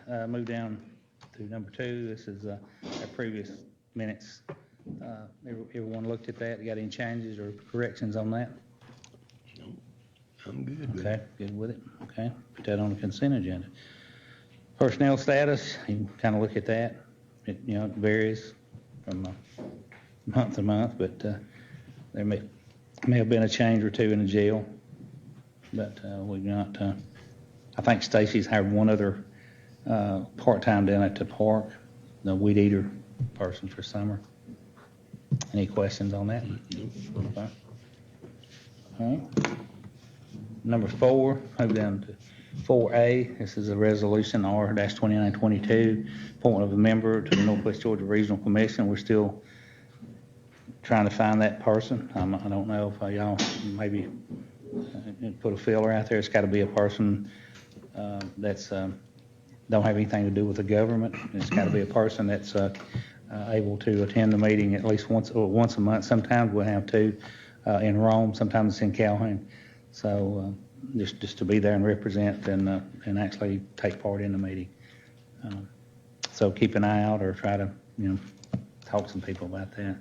move down to number 2. This is our previous minutes. Everyone looked at that? Got any changes or corrections on that? No, I'm good with Okay, it. good with it. Okay, put that on the consent agenda. Personnel status, you can kind of look at that. It varies from month to month, but there may have been a change or two in the jail, but we've not. I think Stacy's hired one other part-time down at the park, the weed eater person for summer. Any questions on that? Okay. All right. Number 4, move down to 4A. This is a resolution R-2922, appointment of a member to the Northwest Georgia Regional Commission. We're still trying to find that person. I don't know if y'all maybe put a filler out there. It's got to be a person that's don't have anything to do with the government. It's got to be a person that's able to attend the meeting at least once a month. Sometimes we'll have 2 in Rome. Sometimes it's in Calhoun. So just to be there and represent and actually take part in the meeting. So keep an eye out or try to talk to some people about that.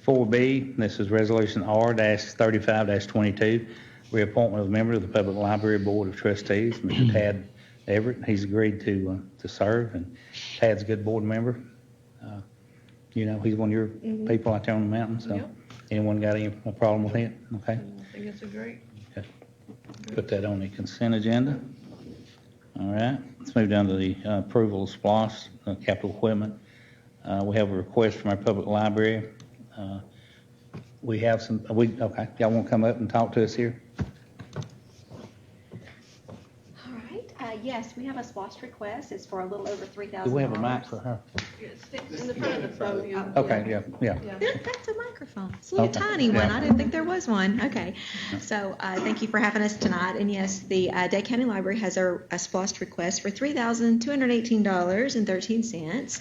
4B, this is Resolution R-35-22, reappointment of a member of the Public Library Board of Trustees, Mr. Tad Everett. He's agreed to serve, and Tad's a good board member. He's one of your people out there on the mountain, so anyone got any problem with it? Okay. I think it's a great. Okay. Put that on the consent agenda. All right. Let's move down to the approval of SPLOST capital equipment. We have a request from our public library. We have some. Okay. Y'all want to come up and talk to us here? Yes, we have a SPLOST request. It's for a little over $3,000. Do we have a mic for her? It's in the front of the podium. Okay, yeah. That's a microphone. It's a little tiny one. I didn't think there was one. Okay. So thank you for having us tonight. And yes, the Dade County Library has a SPLOST request for $3,218.13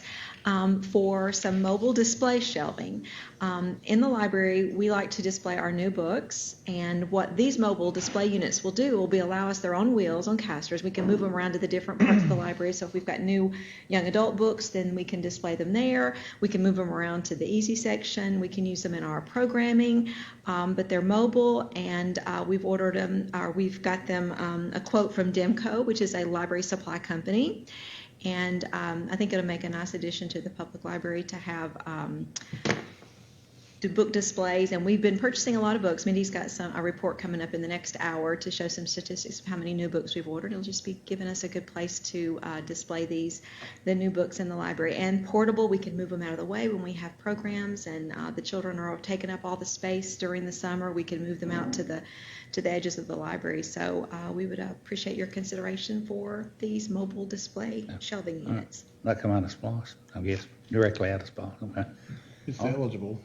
for some mobile display shelving. In the library, we like to display our new books, and what these mobile display units will do will be allow us, they're on wheels, on casters. We can move them around to the different parts of the library. So if we've got new young adult books, then we can display them there. We can move them around to the easy section. We can use them in our programming, but they're mobile, and we've ordered them, we've got them a quote from Demco, which is a library supply company. And I think it'll make a nice addition to the public library to have book displays. And we've been purchasing a lot of books. Mindy's got a report coming up in the next hour to show some statistics of how many new books we've ordered. It'll just be giving us a good place to display the new books in the library. And portable, we can move them out of the way when we have programs and the children are taking up all the space during the summer. We can move them out to the edges of the library. So we would appreciate your consideration for these mobile display shelving units. That come out of SPLOST, I guess, directly out of SPLOST. Okay. It's eligible.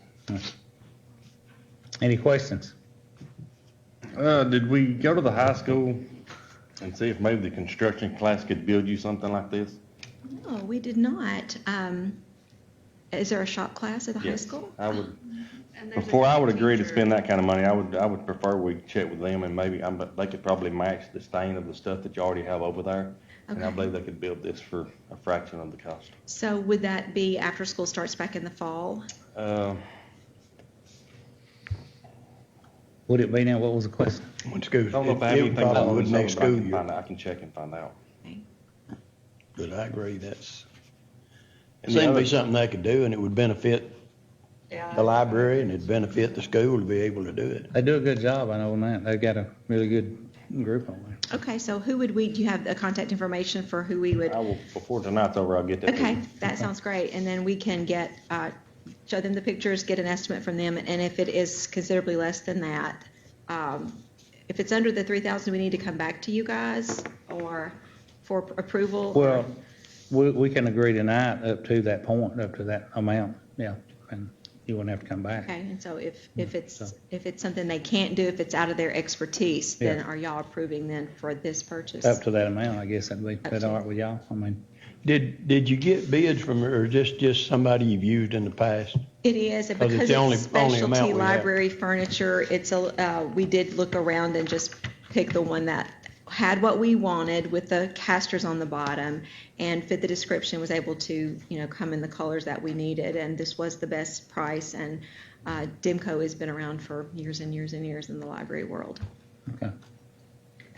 Any questions? Did we go to the high school and see if maybe the construction class could build you something like this? No, we did not. Is there a shop class at the high school? I would. Before I would agree to spend that kind of money, I would prefer we check with them and maybe they could probably match the stain of the stuff that you already have over there. Okay. And I believe they could build this for a fraction of the cost. So would that be after school starts back in the fall? Would it be now? What was the question? When school, I don't know if I have anything probably would next school year. I can check and find out. Okay. But I agree, it And seemed to be something they could do, and it would benefit Yeah. the library, and it'd benefit the school to be able to do it. They do a good job, I know on that. They've got a really good group on there. Okay, so do you have the contact information for who we would? I will, before tonight's over, I'll get that. Okay, that sounds great. And then we can show them the pictures, get an estimate from them, and if it is considerably less than that, if it's under the $3,000, we need to come back to you guys or for approval? Well, we can agree tonight up to that point, up to that amount, yeah, and you wouldn't have to come back. Okay, and so if it's something they can't do, if it's out of their expertise, then Yeah. are y'all approving then for this purchase? Up to that amount, I guess that'd be all right with y'all. I mean, Did you get bids from, or just somebody you've used in the past? It is, and 'Cause because it's the only it's amount specialty we have. library furniture, we did look around and just pick the one that had what we wanted with the casters on the bottom and fit the description, was able to, come in the colors that we needed. And this was the best price. And Demco has been around for years and years and years in the library world. Okay.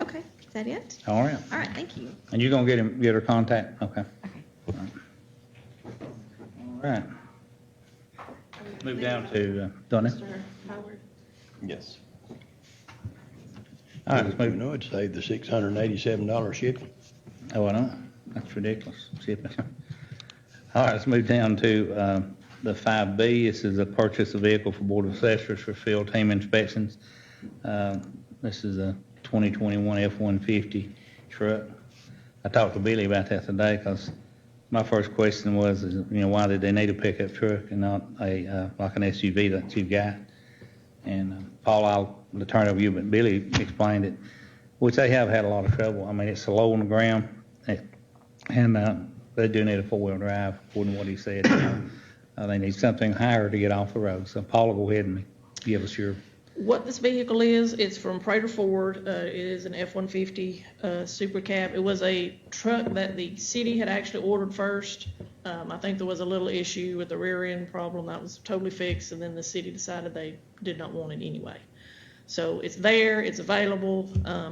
Okay, is that it? All right. All right, thank you. And you're gonna get her contact? Okay. Okay. All right. Move down to, Donna. Mr. Howard. Yes. All right, let's You move. know, it'd save the $687 shipping. Oh, I know. That's ridiculous. Shipping. All right, let's move down to the 5B. This is a purchase of vehicle for Board of Assessors for field team inspections. This is a 2021 F-150 truck. I talked to Billy about that today because my first question was, why did they need a pickup truck and not a like an SUV that you've got? And Paul, I'll turn it over to you, but Billy explained it, which they have had a lot of trouble. I mean, it's so low on the ground, and they do need a four-wheel drive, according to what he said. They need something higher to get off the road. So Paul will go ahead and give us your. What this vehicle is, it's from Prater Ford. It is an F-150 Super Cab. It was a truck that the city had actually ordered first. I think there was a little issue with the rear end problem that was totally fixed, and then the city decided they did not want it anyway. So it's there, it's available.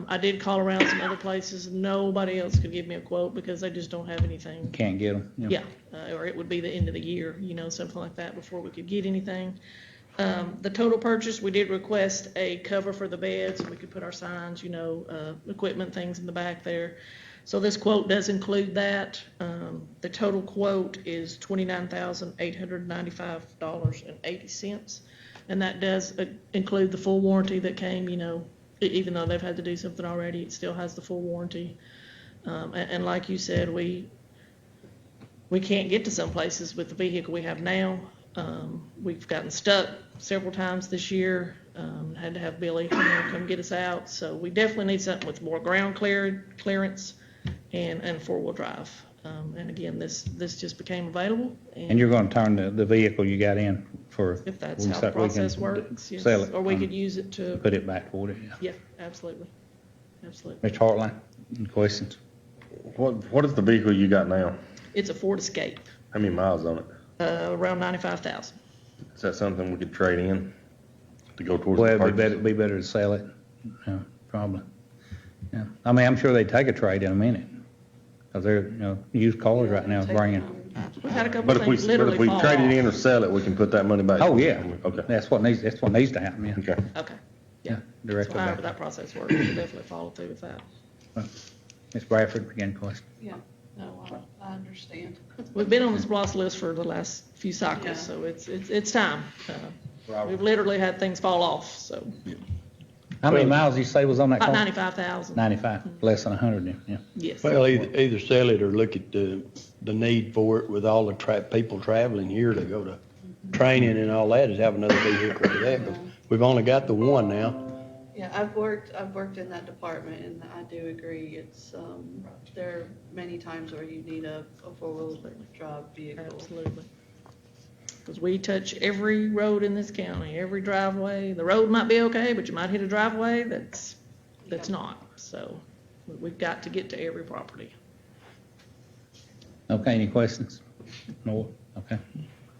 I did call around some other places. Nobody else could give me a quote because they just don't have anything. Can't get them. Yeah, or it would be the end of the year, something like that before we could get anything. The total purchase, we did request a cover for the bed so we could put our signs, equipment, things in the back there. So this quote does include that. The total quote is $29,895.80. And that does include the full warranty that came, even though they've had to do something already, it still has the full warranty. And like you said, we can't get to some places with the vehicle we have now. We've gotten stuck several times this year, had to have Billy come get us out. So we definitely need something with more ground clearance and four-wheel drive. And again, this just became available. And you're going to turn the vehicle you got in for. If that's how the process works, yes. Sell it. Or we could use it to. Put it back toward it, yeah. Yeah, absolutely. Absolutely. Mr. Hartline, any questions? What is the vehicle you got now? It's a Ford Escape, How many miles on it? around 95,000. Is that something we could trade in to go towards Well, the it'd be better to sell it, probably. Yeah. I mean, I'm sure they'd take a trade in a minute. Because they're, used cars right now bringing. We've had a couple But of if we, things literally fall trade it off. in or sell it, we can put that money back. Oh, yeah. Okay. That's what needs to happen, yeah. Okay. Okay, Yeah, so directly however back. that process works, we'll definitely follow through with that. Ms. Bradford, again, question. Yeah, no, I understand. We've been on the SPLOST list for the last few cycles, Yeah. so it's time. We've literally had things fall off, so How many miles did you say was on that about car? 95,000. 95, less than 100 then, yeah. Yes. Well, either sell it or look at the need for it with all the people traveling here to go to training and all that, is have another vehicle for that. But we've only got the one now. Yeah, I've worked in that department, and I do agree, it's, there are many times where you need a four-wheel drive vehicle. Absolutely. Because we touch every road in this county, every driveway. The road might be okay, but you might hit a driveway that's not. So we've got to get to every property. Okay, any questions? No? Okay.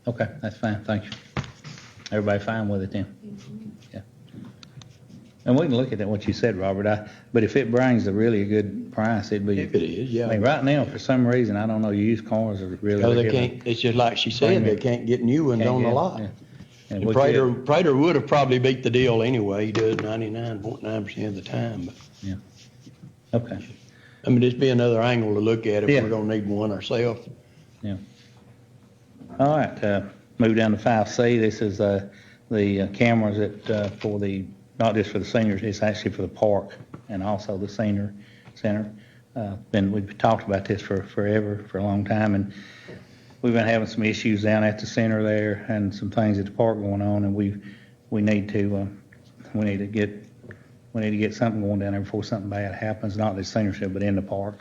Okay, that's fine, thank you. Everybody fine with it then? Yeah. And we can look at that, what you said, Robert, but if it brings a really good price, it'd be. If it is, yeah. I mean, right now, for some reason, I don't know, used cars are really. Because they can't, it's just like she said, they can't get new ones on the lot. Yeah. And And we Prater would have probably beat the deal anyway. He does 99.9% of the time. But, Okay, I mean, this be another angle to look at if Yeah. we're gonna need one ourselves. yeah. All right, move down to 5C. This is the cameras for not just for the seniors, it's actually for the park and also the senior center. We've talked about this for forever, for a long time, and we've been having some issues down at the center there and some things at the park going on, and we need to get something going down there before something bad happens, not at the senior center, but in the park.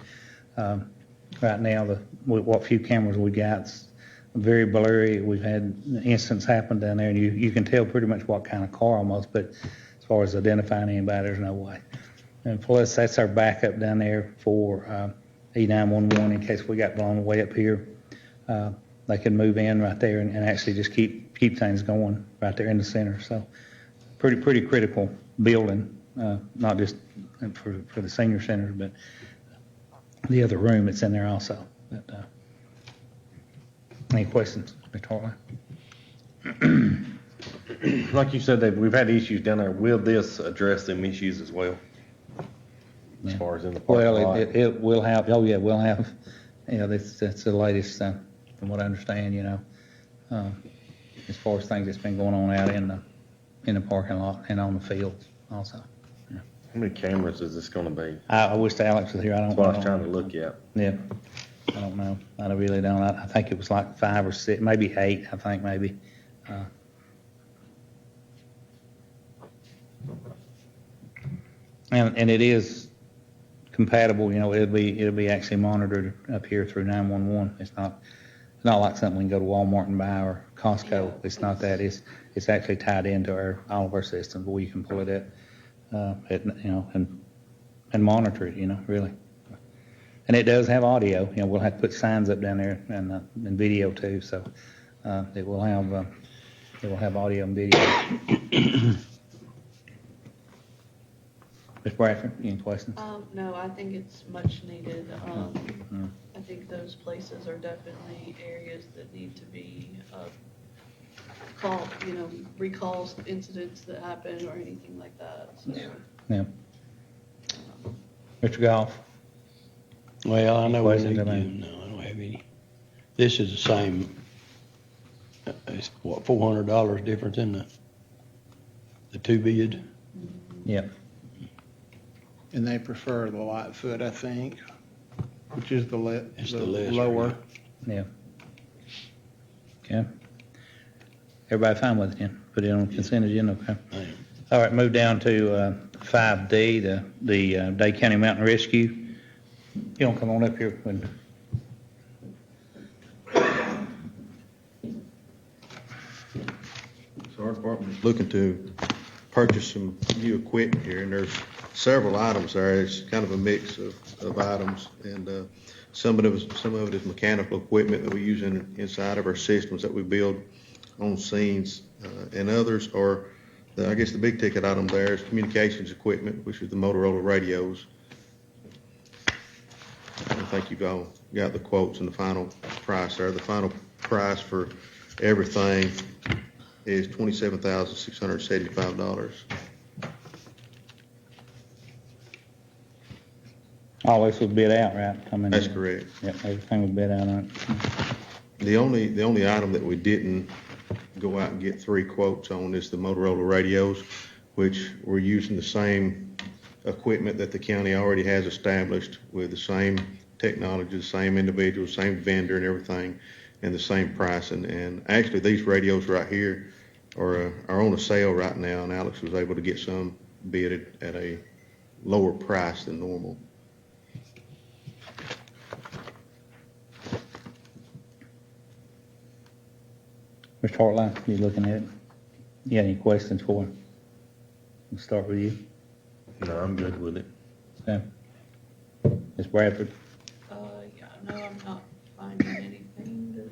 Right now, what few cameras we got's very blurry. We've had incidents happen down there, and you can tell pretty much what kind of car almost, but as far as identifying anybody, there's no way. And plus, that's our backup down there for E911 in case we got blown away up here. They can move in right there and actually just keep things going right there in the center. So pretty critical building, not just for the senior centers, but the other room that's in there also. But, any questions, Mr. Hartley? Like you said, we've had issues down there. Will this address them issues as well? As far as in the parking Well, lot? it will have, oh yeah, we'll have, that's the latest, from what I understand, as far as things that's been going on out in the parking lot and on the fields also. Yeah. How many cameras is this gonna be? I wish Alex was here, I don't know. That's what I was trying to look at. Yeah, I don't know, I really don't, I think it was like 5 or 6, maybe 8, I think maybe. And it is compatible, it'll be actually monitored up here through 911. It's not like something we can go to Walmart and buy or Costco. It's not that. It's actually tied into all of our systems where you can pull it and monitor it, really. And it does have audio. We'll have to put signs up down there and video too. So it will have audio and video. Ms. Bradford, any questions? No, I think it's much needed. I think those places are definitely areas that need to be called, recalls, incidents that happen or anything like that. So. Yeah. Mr. Goff? Well, I know we Questions, need to, Elaine? no, I don't have any. This is the same, it's what, $400 difference in the two bid? Yep. And they prefer the Lightfoot, I think, which is the It's the lesser, lower. Yeah. Okay. Everybody fine with it then? Put it on the consent agenda, okay? I am. All right, move down to 5D, the Dade County Mountain Rescue. You don't come on up here when. So our department is looking to purchase some new equipment here, and there's several items there. It's kind of a mix of items, and some of it is mechanical equipment that we use inside of our systems that we build on scenes, and others are, I guess the big ticket item there is communications equipment, which is the Motorola radios. I think you've all got the quotes and the final price there. The final price for everything is $27,675. All this was bid out, right? That's correct. Yep, everything was bid out on it. The only item that we didn't go out and get 3 quotes on is the Motorola radios, which we're using the same equipment that the county already has established with the same technology, the same individual, same vendor and everything, and the same pricing. And actually these radios right here are on a sale right now, and Alex was able to get some bidded at a lower price than normal. Mr. Hartline, you looking at it? You got any questions for him? We'll start with you. No, I'm good with it. Okay. Ms. Bradford? Yeah, no, I'm not finding anything that,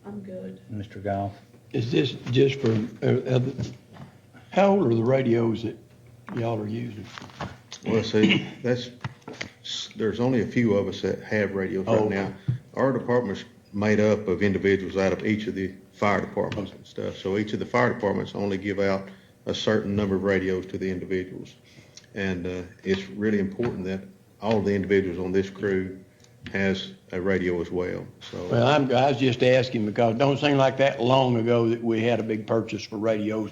I'm good. Mr. Goff? Is this just for, how old are the radios that y'all are using? Well, see, there's only a few of us that have radios right now. Our department's made up of individuals out of each of the fire departments and stuff. So each of the fire departments only give out a certain number of radios to the individuals. And it's really important that all the individuals on this crew has a radio as well. So Well, I was just asking because it don't seem like that long ago that we had a big purchase for radios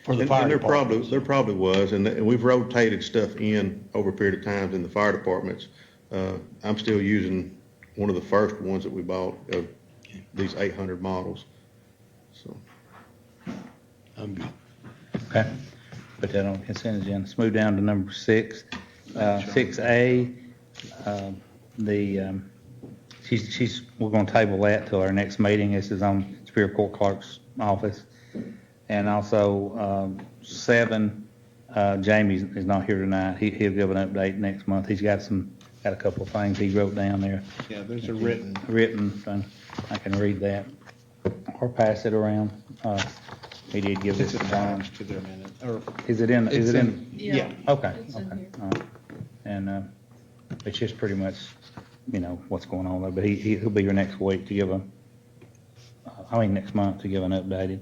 for the fire and department. there probably was, and we've rotated stuff in over a period of times in the fire departments. I'm still using one of the first ones that we bought of these 800 models. So I'm good. Okay. Put that on consent agenda. Let's move down to number 6. 6A, we're going to table that till our next meeting. This is on Superior Court Clerk's office. And also 7 Jamie is not here tonight. He'll give an update next month. He's got a couple of things he wrote down there. Yeah, those are written. And I can read that or pass it around. He did give this It's to Don. attached to their minute, or Is it in? yeah. Okay. It's in Okay. here. All right. And it's just pretty much, what's going on there. But he'll be here next week to give next month to give an updated.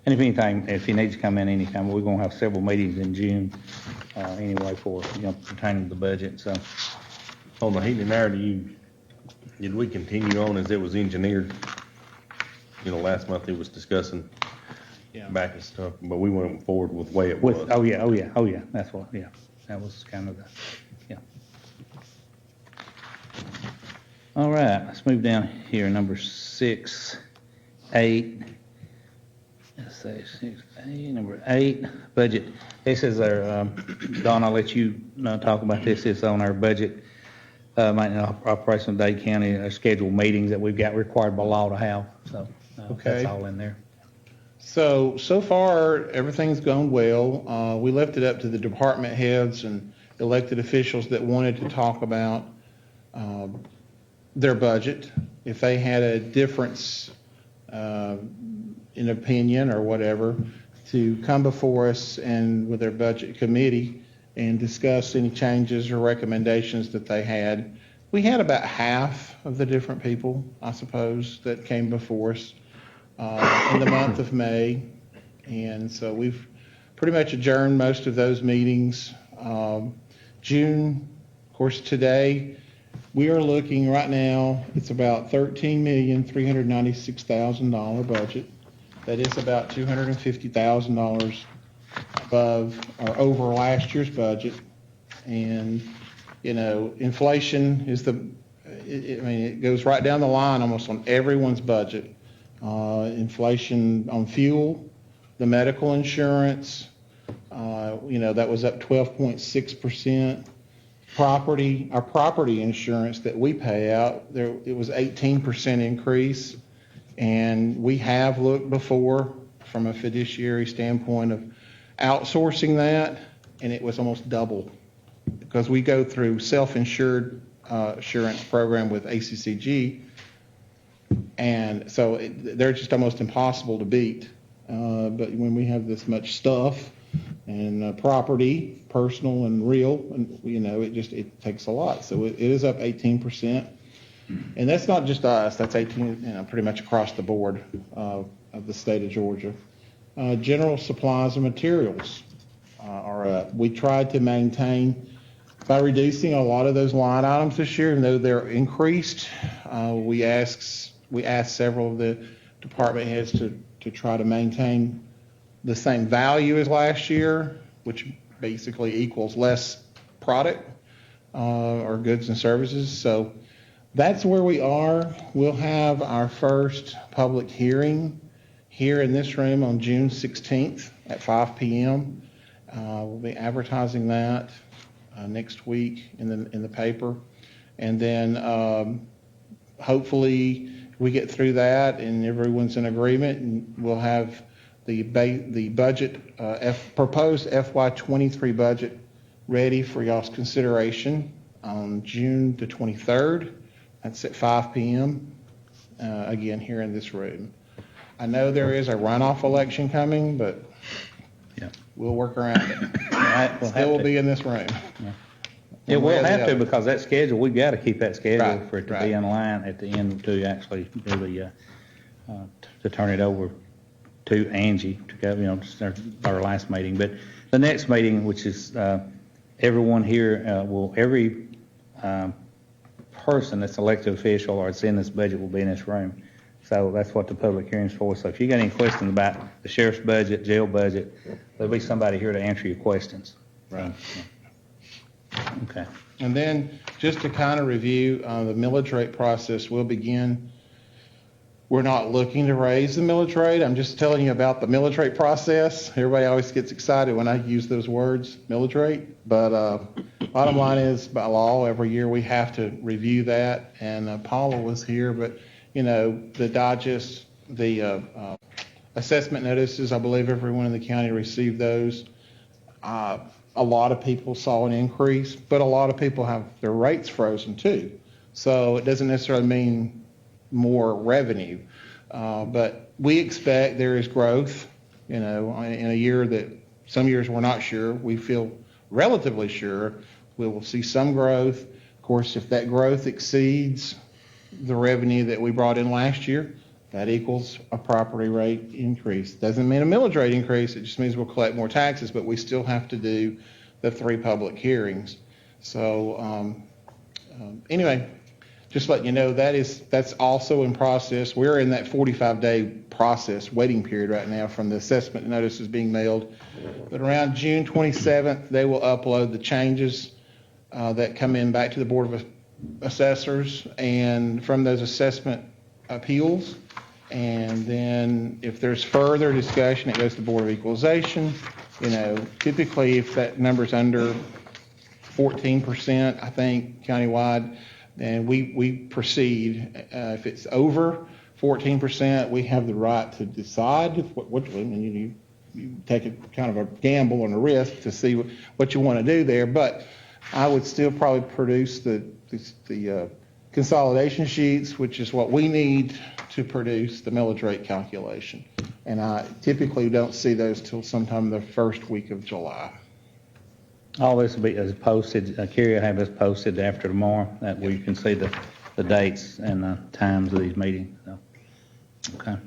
And if he needs to come in anytime, we're gonna have several meetings in June, anyway pertaining to the budget, so. On the heating and air, did we continue on as it was engineered? Last month he was discussing Yeah. back and stuff, but we went forward with the way it was. Oh yeah, that's what, yeah, that was kind of yeah. All right, let's move down here, number 6, 8. Let's say 6A, number 8, budget. This is our, Don, I'll let you talk about this. It's on our budget, maintenance operation of Dade County, our scheduled meetings that we've got required by law to have, so Okay. that's all in there. So far, everything's gone well. We left it up to the department heads and elected officials that wanted to talk about their budget. If they had a difference in opinion or whatever, to come before us and with their budget committee and discuss any changes or recommendations that they had. We had about half of the different people, I suppose, that came before us in the month of May. And so we've pretty much adjourned most of those meetings. June, of course, today, we are looking right now, it's about $13,396,000 budget. That is about $250,000 above or over last year's budget. And, inflation is it goes right down the line almost on everyone's budget. Inflation on fuel, the medical insurance, that was up 12.6%. Our property insurance that we pay out, it was 18% increase. And we have looked before from a fiduciary standpoint of outsourcing that, and it was almost double because we go through self-insured insurance program with ACCG, and so they're just almost impossible to beat. But when we have this much stuff and property, personal and real, and it takes a lot. So it is up 18%. And that's not just us, that's 18, pretty much across the board of the state of Georgia. General supplies and materials are up. We tried to maintain by reducing a lot of those line items this year, even though they're increased. We asked several of the department heads to try to maintain the same value as last year, which basically equals less product or goods and services. So that's where we are. We'll have our first public hearing here in this room on June 16th at 5 p.m. We'll be advertising that next week in the paper. And then hopefully we get through that and everyone's in agreement, and we'll have the budget, proposed FY23 budget ready for y'all's consideration on June the 23rd. That's at 5 p.m., again, here in this room. I know there is a runoff election coming, but we'll work around it. Still will be in this room. Yeah, we'll have to, because that schedule, we've got to keep that schedule Right, for it to right. be in line at the end to actually really, to turn it over to Angie to go, just our last meeting. But the next meeting, which is, everyone here, every person that's elected official or it's in this budget will be in this room. So that's what the public hearing's for. So if you got any questions about the sheriff's budget, jail budget, there'll be somebody here to answer your questions. Right. Okay. And then just to kind of review, the millage rate process will begin. We're not looking to raise the millage rate. I'm just telling you about the millage rate process. Everybody always gets excited when I use those words, millage rate. But bottom line is, by law, every year we have to review that. And Paula was here, but the digest, the assessment notices, I believe everyone in the county received those. A lot of people saw an increase, but a lot of people have their rates frozen too. So it doesn't necessarily mean more revenue. But we expect there is growth, in a year that some years we're not sure. We feel relatively sure we will see some growth. Of course, if that growth exceeds the revenue that we brought in last year, that equals a property rate increase. Doesn't mean a millage rate increase, it just means we'll collect more taxes, but we still have to do the 3 public hearings. So anyway, just letting you know that's also in process. We're in that 45-day process waiting period right now from the assessment notices being mailed. But around June 27th, they will upload the changes that come in back to the Board of Assessors, and from those assessment appeals. And then if there's further discussion, it goes to the Board of Equalization. Typically if that number's under 14%, I think, countywide, then we proceed. If it's over 14%, we have the right to decide you take a kind of a gamble and a risk to see what you want to do there. But I would still probably produce the consolidation sheets, which is what we need to produce the millage rate calculation. And I typically don't see those till sometime the first week of July. All this will be as posted, Kerry will have this posted after tomorrow, that we can see the dates and the times of these meetings. So, okay.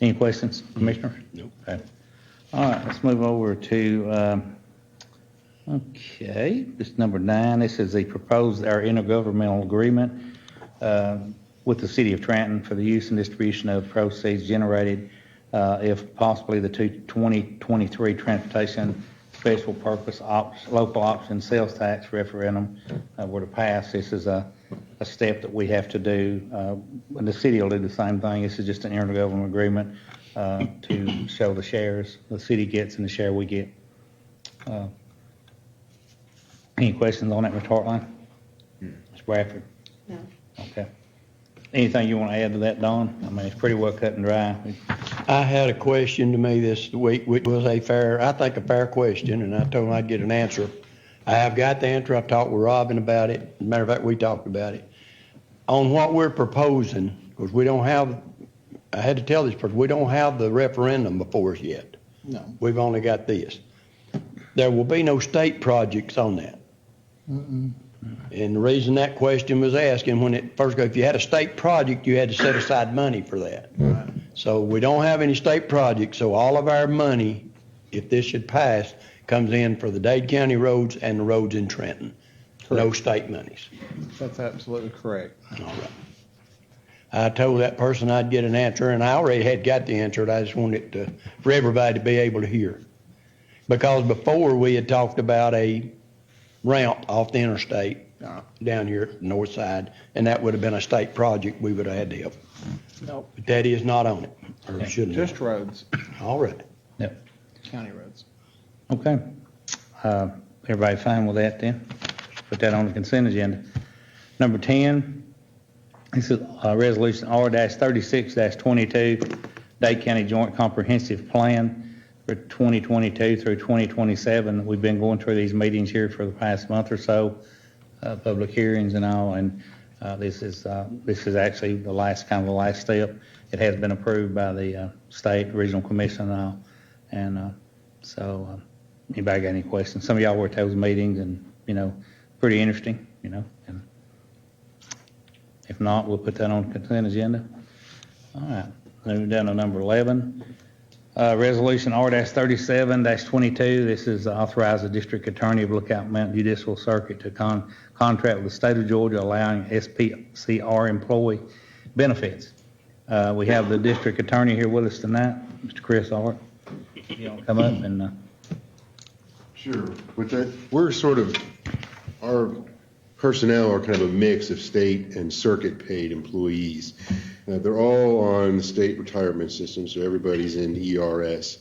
Any questions, Commissioner? Nope. Okay. All right, let's move over to, this number 9. This is our intergovernmental agreement with the City of Trenton for the use and distribution of proceeds generated if possibly the 2023 transportation special purpose local option sales tax referendum were to pass. This is a step that we have to do. And the city will do the same thing. This is just an intergovernmental agreement to show the shares the city gets and the share we get. Any questions on that, Mr. Hartline? Ms. Bradford? No. Okay. Anything you want to add to that, Don? I mean, it's pretty well cut and dry. I had a question to me this week, which was a fair question, and I told him I'd get an answer. I have got the answer. I've talked with Robin about it. As a matter of fact, we talked about it. On what we're proposing, because I had to tell this person, we don't have the referendum before us yet. No. We've only got this. There will be no state projects on that. Mm-mm. And the reason that question was asked, and when it first goes, if you had a state project, you had to set aside money for that. Right. So we don't have any state projects, so all of our money, if this should pass, comes in for the Dade County roads and the roads in Trenton. No state monies. That's absolutely correct. All right. I told that person I'd get an answer, and I already had got the answer, I just wanted it for everybody to be able to hear. Because before we had talked about a ramp off the interstate down here at the north side, and that would have been a state project we would have had to help. Nope. But that is not on it, or shouldn't Just roads, All right. Yep. county roads. Okay. Everybody fine with that then? Put that on the consent agenda. Number 10, this is Resolution R-36-22, Dade County Joint Comprehensive Plan for 2022 through 2027. We've been going through these meetings here for the past month or so, public hearings and all, and this is actually the last step. It has been approved by the state regional commission and all, and so anybody got any questions? Some of y'all were at those meetings, and pretty interesting, and if not, we'll put that on the consent agenda. All right, moving down to number 11. Resolution R-37-22. This is authorize the district attorney of Lookout Mountain Judicial Circuit to contract with the state of Georgia allowing SPCR employee benefits. We have the district attorney here with us tonight, Mr. Chris Art. You want to come up and... Sure. With that, our personnel are kind of a mix of state and circuit paid employees. They're all on the state retirement system, so everybody's in ERS.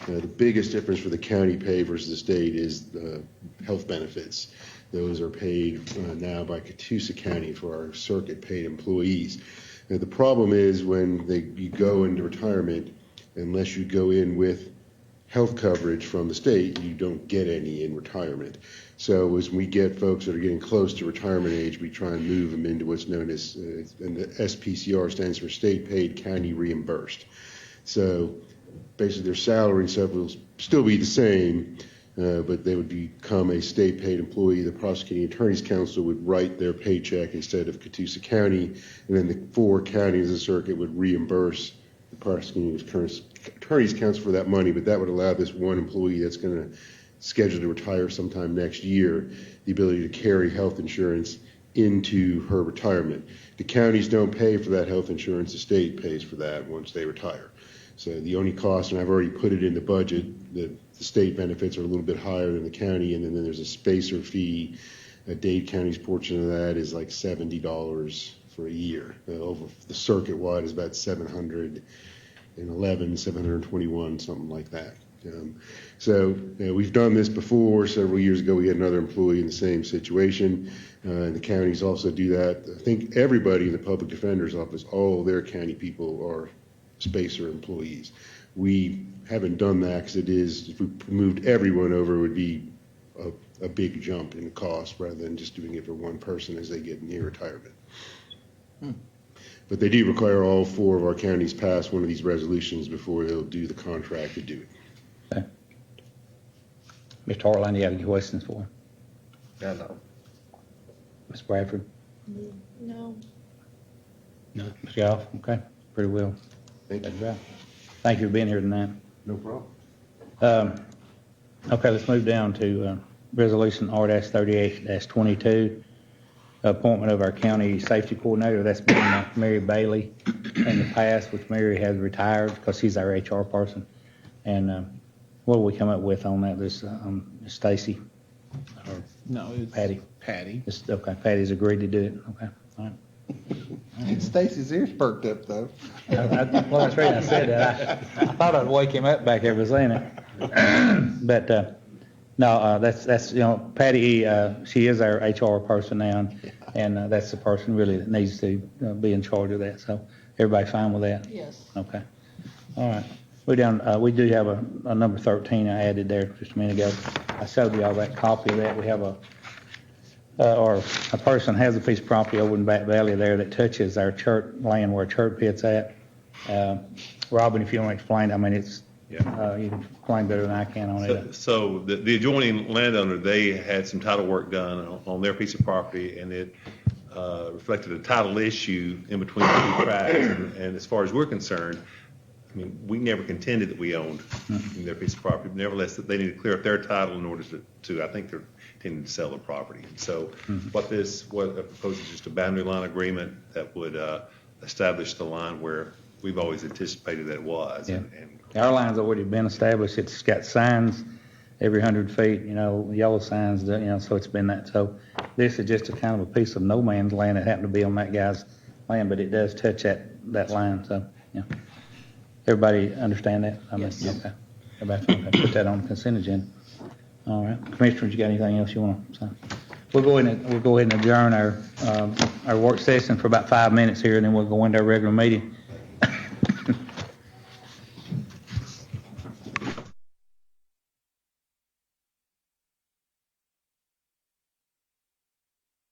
The biggest difference for the county pay versus the state is the health benefits. Those are paid now by Catoosa County for our circuit paid employees. The problem is when you go into retirement, unless you go in with health coverage from the state, you don't get any in retirement. So as we get folks that are getting close to retirement age, we try and move them into what's known as, and the SPCR stands for State Paid County Reimbursed. So basically their salary and stuff will still be the same, but they would become a state paid employee. The prosecuting attorney's council would write their paycheck instead of Catoosa County, and then the 4 counties of the circuit would reimburse the prosecuting attorney's council for that money, but that would allow this one employee that's going to schedule to retire sometime next year the ability to carry health insurance into her retirement. The counties don't pay for that health insurance, the state pays for that once they retire. So the only cost, and I've already put it in the budget, that the state benefits are a little bit higher than the county, and then there's a spacer fee. Dade County's portion of that is like $70 for a year. Over the circuit wide is about 711, 721, something like that. So we've done this before. Several years ago, we had another employee in the same situation. And the counties also do that. I think everybody in the public defender's office, all their county people are spacer employees. We haven't done that because it is, if we moved everyone over, it would be a big jump in the cost rather than just doing it for one person as they get near retirement. But they do require all 4 of our counties pass one of these resolutions before they'll do the contract to do it. Okay. Mr. Hartline, do you have any questions for him? No. Ms. Bradford? No. No. Ms. Goff? Okay, pretty well. Thank you. Right. Thank you for being here tonight. No problem. Okay, let's move down to Resolution R-38-22, appointment of our county safety coordinator. That's been Mary Bailey in the past, which Mary has retired because she's our HR person. And what do we come up with on that? This Stacy or No, it's Patty? Patty. Okay, Patty's agreed to do it. Okay, all right. Stacy's ears perked up, though. Well, that's right. I said that. I thought I'd wake him up back there for saying it. But no, that's Patty. She is our HR person now, and that's the person really that needs to be in charge of that. So everybody fine with that? Yes. Okay. All right. We do have a number 13 I added there just a minute ago. I showed you all that copy of that. We have or a person has a piece of property over in Back Valley there that touches our church land where church pit's at. Robin, if you want to explain, I mean, it's, you can explain better than I can on it. So the adjoining landowner, they had some title work done on their piece of property, and it reflected a title issue in between the 2 tracts. And as far as we're concerned, I mean, we never contended that we owned their piece of property. But nevertheless, that they need to clear up their title in order to I think they're intending to sell the property. So what I propose is just a boundary line agreement that would establish the line where we've always anticipated that it was. Yeah. And Our line's already been established. It's got signs every 100 feet, yellow signs, so it's been that. So this is just a kind of a piece of no man's land that happened to be on that guy's land, but it does touch that line. So, yeah. Everybody understand that? Yes. Okay. Everybody okay. Put that on the consent agenda. All right. Commissioners, you got anything else you want to say? We'll go ahead and adjourn our work session for about 5 minutes here, and then we'll go into our regular meeting.